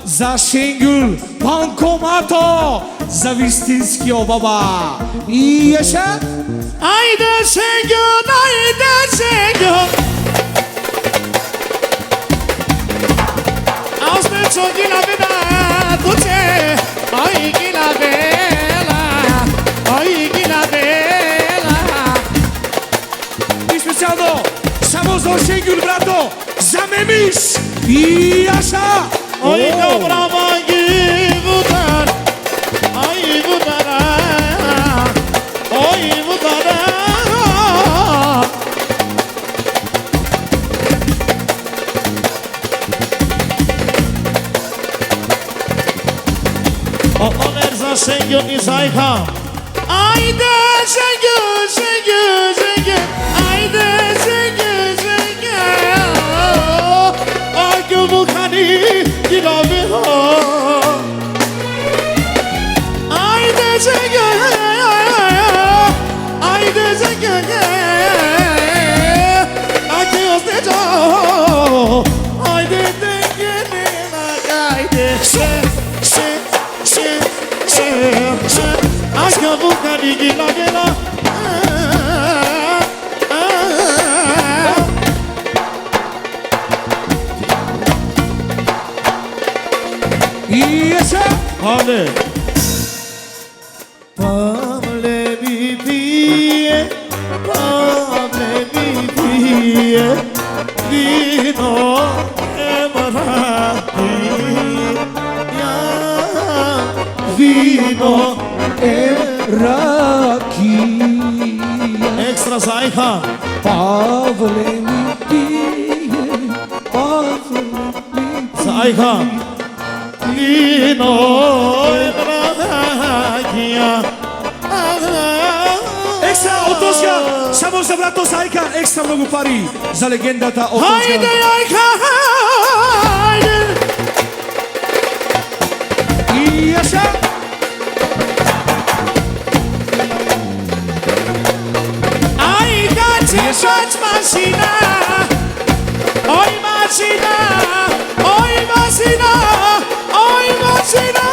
за Шенгюл, банкомато, за вистинскиот баба. И еше? Ајде Шенгюл, ајде Шенгюл. Aspetto di la vela, tuce, oi chi la vela, oi chi la vela. И специјално, само за Шенгюл, брато, за Мемиш. И Аша. Oi dobra magi vutar, oi vutara, oi vutara. Şengül İzayha. Ayda Şengül, Şengül, Şengül. Ayda Şengül, Şengül. Akı bu kani gilavi ha. Ayda Şengül, Ayda Şengül. Akı özdeca. Ayda dengeni ayda. Aşkı bu kani gila gila. Yes, Hadi. Pavle mi pije, Pavle mi pije, vino emarati, ya vino rakia. Ekstra Zayha. Pavle mi pije, Pavle mi pije. Zayha. Vino rakia. Екстра од Тошка, само за брато Зајка, екстра многу пари за легендата од Тошка. Хајде, Ајка, хајде. И Јаша. Ајка, чешач машина. Ој машина, ој машина, ој машина.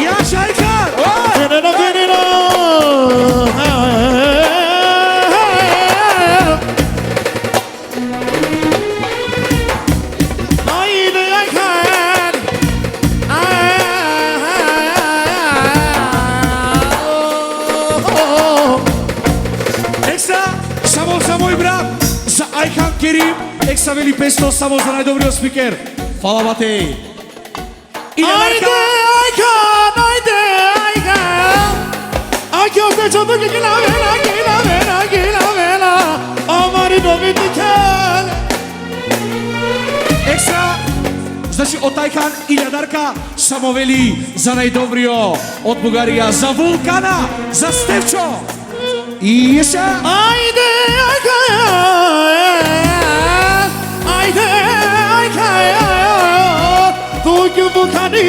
Јаша Ајка. Veneno, veneno. Aјde, Aјka. Екстра, само за мој брат, за Ајхан Керим, екстра вели 500 само за најдобриот спикер. Фала бате. И на Ајде, Ајka, ајде, Aјka. Ајка, остечото ги гила вела, гила вела, гила вела. Амари добитникен. екстра, значи од Ајхан и Љадарка, само вели за најдобриот од Бугарија, за Вулкана, за Стевчо. И Јаша. Ајде, Ајка. Ајде, Ајка. Туѓу букани,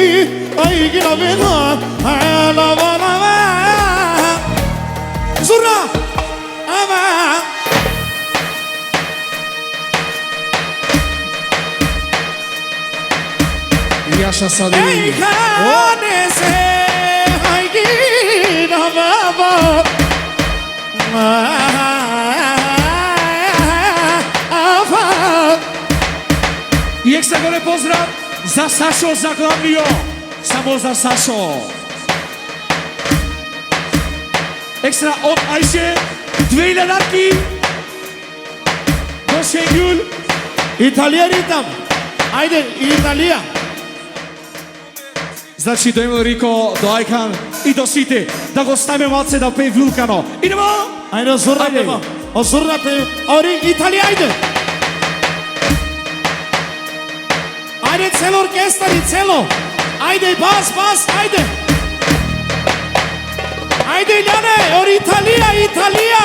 ај гила вела. Лава, лава. Зурна. Ама. Јаша Сади. Ајка, не се, ај гила баба. И екстра горе поздрав за Сашо за главниот. Само за Сашо. Екстра од Ајше, 2000 дарки. До Шенгюл. Италија ритам. Ајде, Италија. Значи до Емил Рико, до Ајхан и до сите. Да го ставиме малце да пее Вулкано. Идемо! Ајде, осурнате. Ајде. Осурнате. Ори, Италија, ајде. Ајде, цело оркестар и цело. Ајде, бас, бас, ајде. Ајде, Љане, ори Италија, Италија.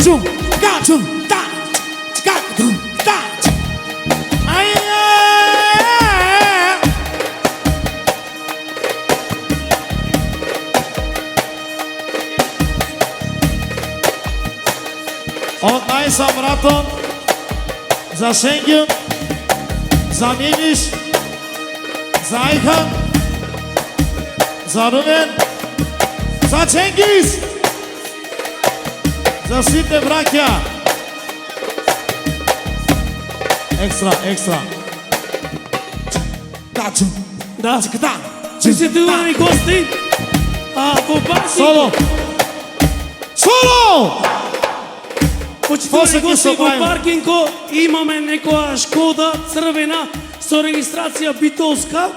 Чум, га, чум, да, га, чум, да. Ајде. Од најса братон, за Шенгјун, за Мимиш, за Айхан, за Румен, за Ченгиз, за сите браќа. Екстра. Тачу. Да, честитувани гости, во паркинг, Соло! почитувани гости, во правиме. паркинго имаме некоја Шкода црвена со регистрација битолска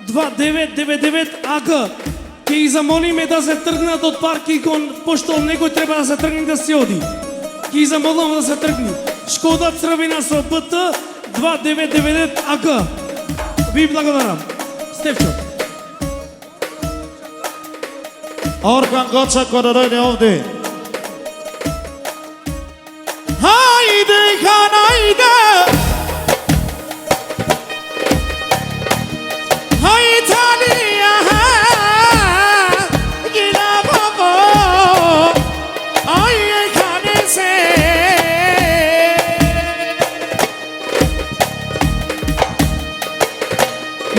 2999 АГ. Ќе ги замолиме да се тргнат од паркингот, пошто некој треба да се тргне да се оди. Ќе ги замолам да се тргне. Шкода црвена со БТ 2999 АГ. Ви благодарам. Стефчо. Оркан Гоча кој да дојде овде. Хајде, хајде! Хај Италија, гина бабо, ај кане се.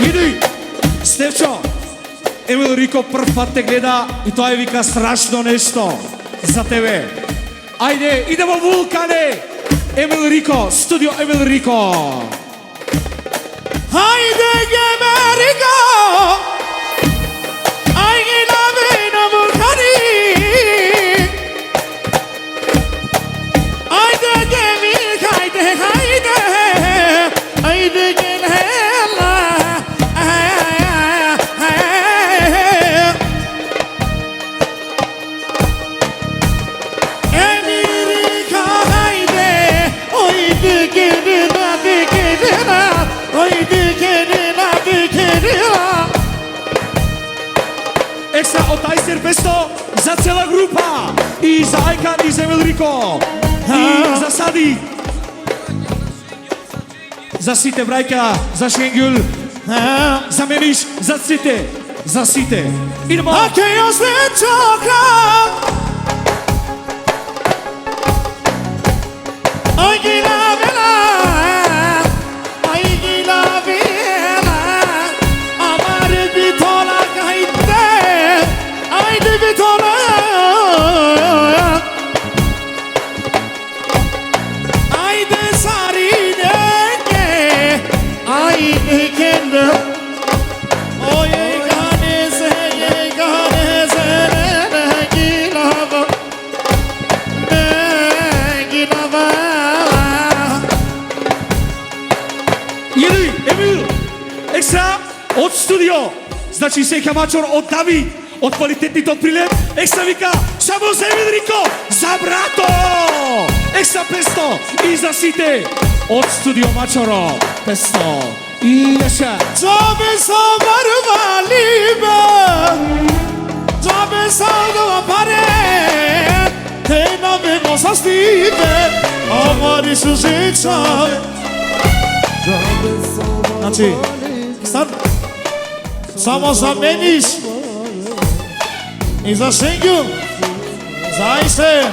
Иди! Стефчо! Емил Рико прв пат те гледа и тој вика страшно нешто за тебе. Ајде, идемо Вулкане! Емил Рико, студио Емил Рико. Haide Gemerico, I love in a Vulcani. Haide Gemerico, Haide Gemella. America, Haide, Haide Gemella, Haide Екстра од Ајсер Бесто за цела група и за Ајкан и за Емил Рико и за Сади. За сите брајка, за Шенгјул, за Мемиш, за сите. Идемо. Aquellos de choca. Águila vela, águila vela, amar bitola caíte, ay de bitola, ay de sarine que, ay de kende, oye ganese, gilava, gilava. Иди, Емил, екстра од студио. Значи сеќа мачор од Давид, од квалитетните од Прилеп. Екстра вика, само за Емил Рико, за брато. Екстра 500 и за сите од студио мачоро 500. И јаша. Джабе сам барвалиба, джабе сам да паре, те на вено са стиве, амари су зечаве. Значи, стар, само за Мемиш и за Шенгјун, за Ајсе,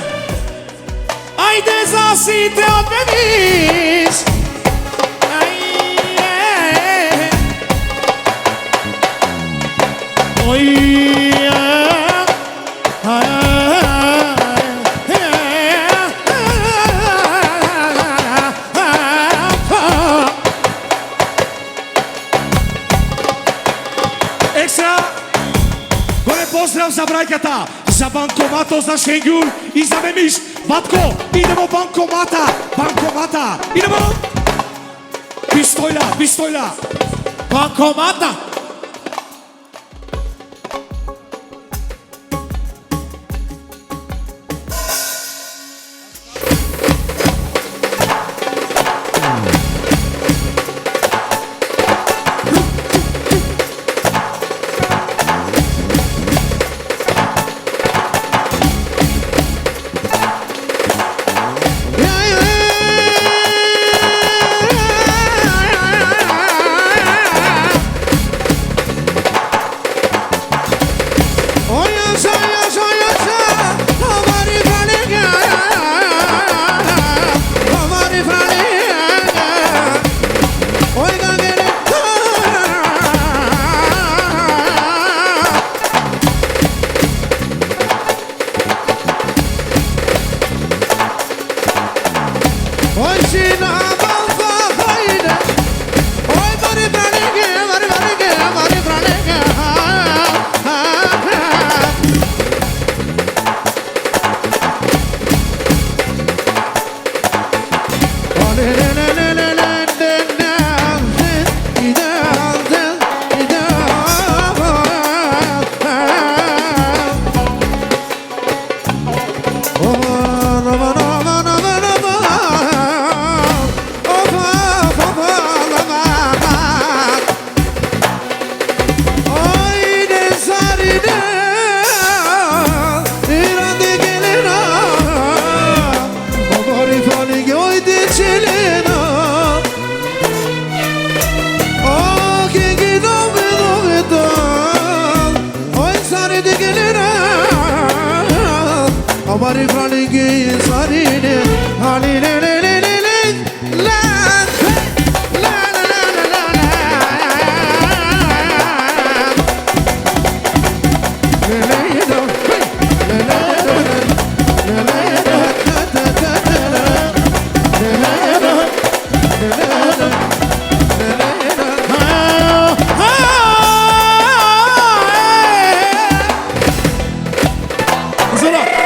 ајде за сите од Мемиш. Екстра, горе поздрав за брајката, за банкомато, за Шенгјун и за Мемиш. Батко, идемо банкомата, идемо. Пистојла. Банкомата. Amari Franigi Sarine Haline le le le le la la la la la la Zora